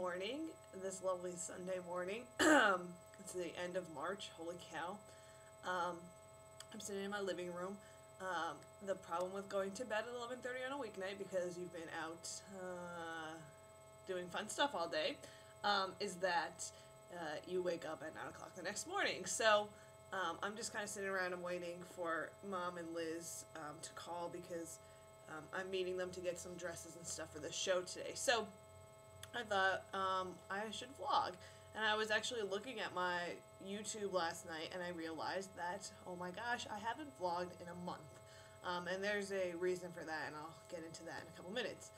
morning, this lovely Sunday morning. It's the end of March, holy cow. I'm sitting in my living room. The problem with going to bed at 11:30 on a weeknight, because you've been out doing fun stuff all day, is that you wake up at 9 o'clock the next morning. So I'm just kind of sitting around and waiting for Mom and Liz to call, because I'm meeting them to get some dresses and stuff for the show today. So I thought I should vlog. And I was actually looking at my YouTube last night, and I realized that, oh my gosh, I haven't vlogged in a month. And there's a reason for that, and I'll get into that in a couple minutes.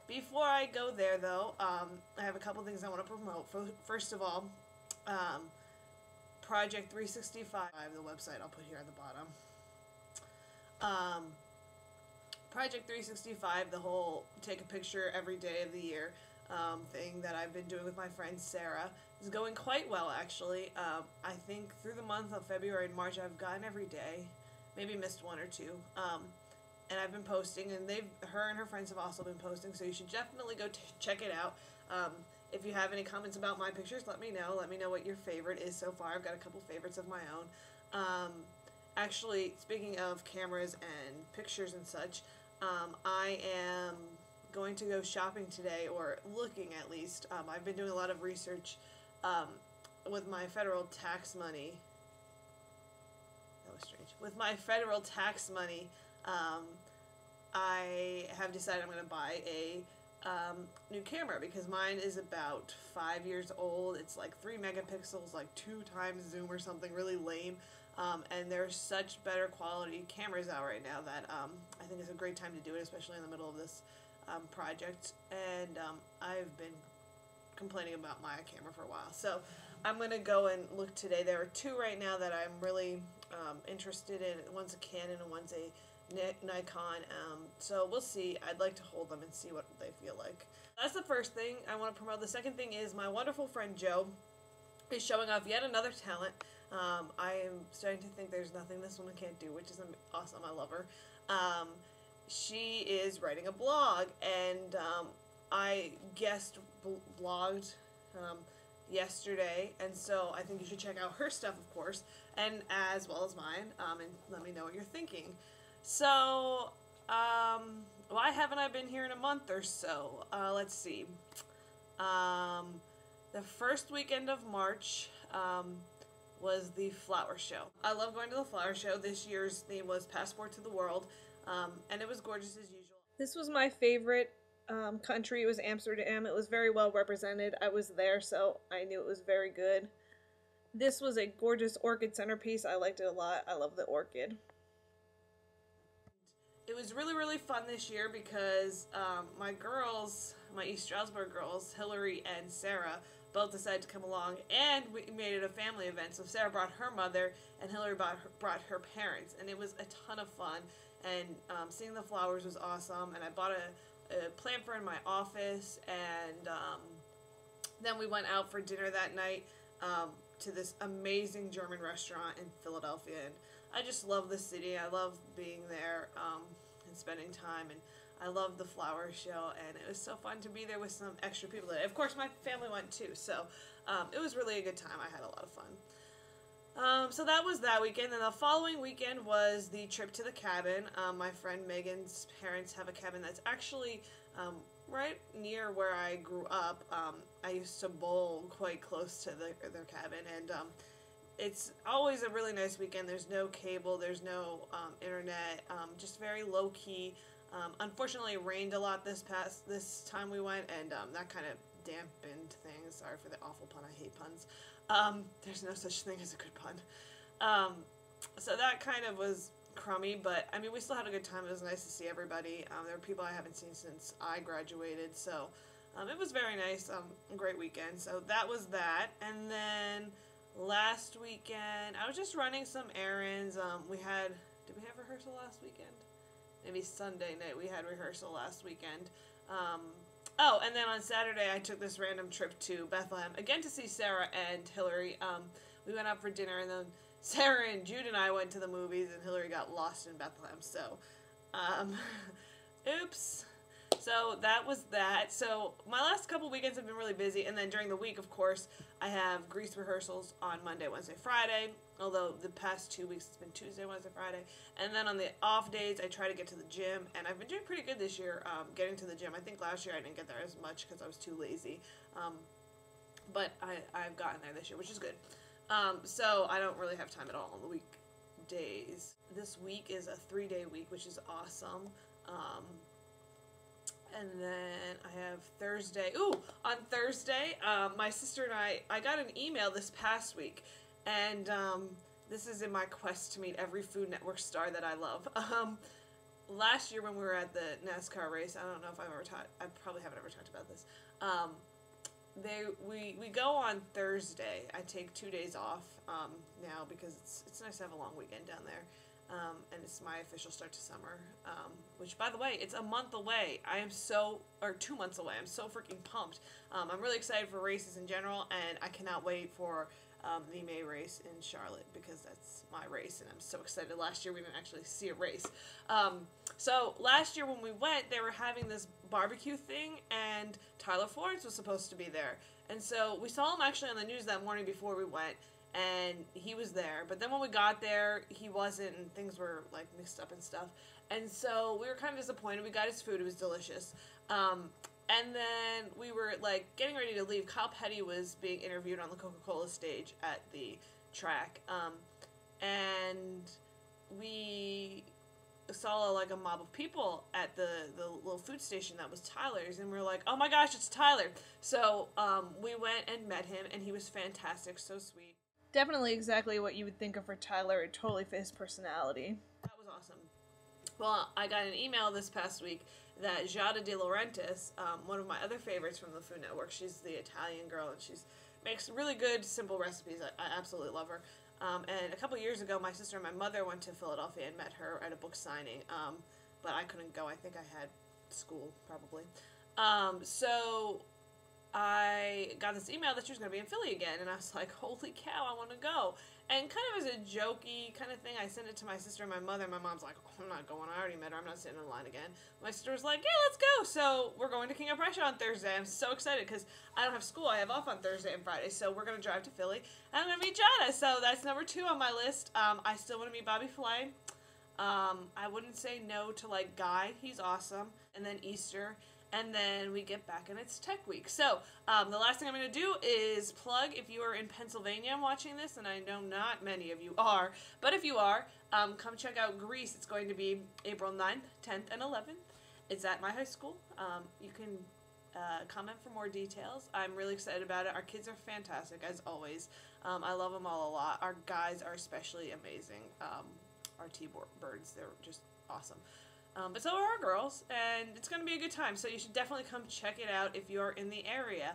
Before I go there, though, I have a couple things I want to promote. First of all, Project 365, the website I'll put here at the bottom. Project 365, the whole take a picture every day of the year thing that I've been doing with my friend Sarah, is going quite well, actually. I think through the month of February and March I've gotten every day, maybe missed one or two, and I've been posting, and her and her friends have also been posting, so you should definitely go check it out. If you have any comments about my pictures, let me know what your favorite is so far. I've got a couple favorites of my own. Actually, speaking of cameras and pictures and such, I am going to go shopping today, or looking at least. I've been doing a lot of research with my federal tax money. That was strange. With my federal tax money, I have decided I'm going to buy a new camera, because mine is about 5 years old. It's like 3 megapixels, like 2 times zoom or something, really lame. And there's such better quality cameras out right now that I think it's a great time to do it, especially in the middle of this project. And I've been complaining about my camera for a while, so I'm gonna go and look today. There are 2 right now that I'm really interested in. One's a Canon and one's a Nikon, so we'll see. I'd like to hold them and see what they feel like. That's the first thing I want to promote. The second thing is my wonderful friend Joe is showing off yet another talent. I am starting to think there's nothing this woman can't do, which is awesome. I love her. She is writing a blog, and I guest blogged yesterday, and so I think you should check out her stuff, of course, and as well as mine, and let me know what you're thinking. So, why haven't I been here in a month or so? Let's see. The first weekend of March was the flower show. I love going to the flower show. This year's theme was Passport to the World, and it was gorgeous as usual. This was my favorite country. It was Amsterdam. It was very well represented. I was there, so I knew it was very good. This was a gorgeous orchid centerpiece. I liked it a lot. I love the orchid. It was really, really fun this year, because my girls, my East Stroudsburg girls, Hillary and Sarah, both decided to come along, and we made it a family event. So Sarah brought her mother, and Hillary brought her parents, and it was a ton of fun. And seeing the flowers was awesome, and I bought a plant for in my office, and then we went out for dinner that night to this amazing German restaurant in Philadelphia, and I just love the city. I love being there and spending time, and I love the flower show, and it was so fun to be there with some extra people today. Of course, my family went too, so it was really a good time. I had a lot of fun. So that was that weekend, and the following weekend was the trip to the cabin. My friend Megan's parents have a cabin that's actually right near where I grew up. I used to bowl quite close to their cabin, and it's always a really nice weekend. There's no cable, there's no internet, just very low-key. Unfortunately, it rained a lot this time we went, and that kind of dampened things. Sorry for the awful pun. I hate puns. There's no such thing as a good pun. So that kind of was crummy, but I mean, we still had a good time. It was nice to see everybody. There were people I haven't seen since I graduated, so it was very nice. A great weekend. So that was that. And then last weekend, I was just running some errands. Did we have rehearsal last weekend? Maybe Sunday night we had rehearsal last weekend. Oh, and then on Saturday I took this random trip to Bethlehem, again to see Sarah and Hillary. We went out for dinner, and then Sarah and Jude and I went to the movies, and Hillary got lost in Bethlehem, so, oops. So that was that. So my last couple weekends have been really busy, and then during the week, of course, I have Grease rehearsals on Monday, Wednesday, Friday. Although the past 2 weeks it's been Tuesday, Wednesday, Friday. And then on the off days, I try to get to the gym, and I've been doing pretty good this year getting to the gym. I think last year I didn't get there as much because I was too lazy. But I've gotten there this year, which is good. So I don't really have time at all on the weekdays. This week is a 3-day week, which is awesome. And then I have Thursday. Ooh, on Thursday, my sister and I got an email this past week. And this is in my quest to meet every Food Network star that I love. Last year when we were at the NASCAR race, I don't know if I probably haven't ever talked about this. We go on Thursday. I take 2 days off now because it's nice to have a long weekend down there. And it's my official start to summer, which, by the way, it's a month away. Or 2 months away. I'm so freaking pumped. I'm really excited for races in general, and I cannot wait for the May race in Charlotte because that's my race, and I'm so excited. Last year we didn't actually see a race. So last year when we went, they were having this barbecue thing, and Tyler Florence was supposed to be there. And so we saw him actually on the news that morning before we went, and he was there. But then when we got there, he wasn't, and things were like mixed up and stuff. And so we were kind of disappointed. We got his food. It was delicious. And then we were like getting ready to leave. Kyle Petty was being interviewed on the Coca-Cola stage at the track. And we saw like a mob of people at the little food station that was Tyler's, and we were like, oh my gosh, it's Tyler. So we went and met him, and he was fantastic, so sweet. Definitely exactly what you would think of for Tyler. It totally fit his personality. That was awesome. Well, I got an email this past week that Giada De Laurentiis, one of my other favorites from the Food Network, she's the Italian girl, and she makes really good, simple recipes. I absolutely love her. And a couple years ago, my sister and my mother went to Philadelphia and met her at a book signing, but I couldn't go. I think I had school, probably. So I got this email that she was going to be in Philly again, and I was like, holy cow, I want to go. And kind of as a jokey kind of thing, I sent it to my sister and my mother. My mom's like, oh, I'm not going. I already met her. I'm not sitting in line again. My sister was like, yeah, let's go. So we're going to King of Prussia on Thursday. I'm so excited because I don't have school. I have off on Thursday and Friday. So we're going to drive to Philly, and I'm going to meet Giada. So that's number 2 on my list. I still want to meet Bobby Flay. I wouldn't say no to, like, Guy. He's awesome. And then Easter. And then we get back and it's Tech Week. So, the last thing I'm going to do is plug, if you are in Pennsylvania and watching this, and I know not many of you are, but if you are, come check out Grease. It's going to be April 9th, 10th, and 11th. It's at my high school. You can comment for more details. I'm really excited about it. Our kids are fantastic, as always. I love them all a lot. Our guys are especially amazing. Our T-birds, they're just awesome. But so are our girls, and it's going to be a good time, so you should definitely come check it out if you're in the area.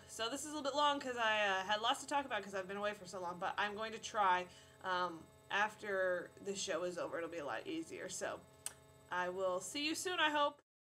So this is a little bit long because I had lots to talk about because I've been away for so long, but I'm going to try. After the show is over, it'll be a lot easier. So I will see you soon, I hope.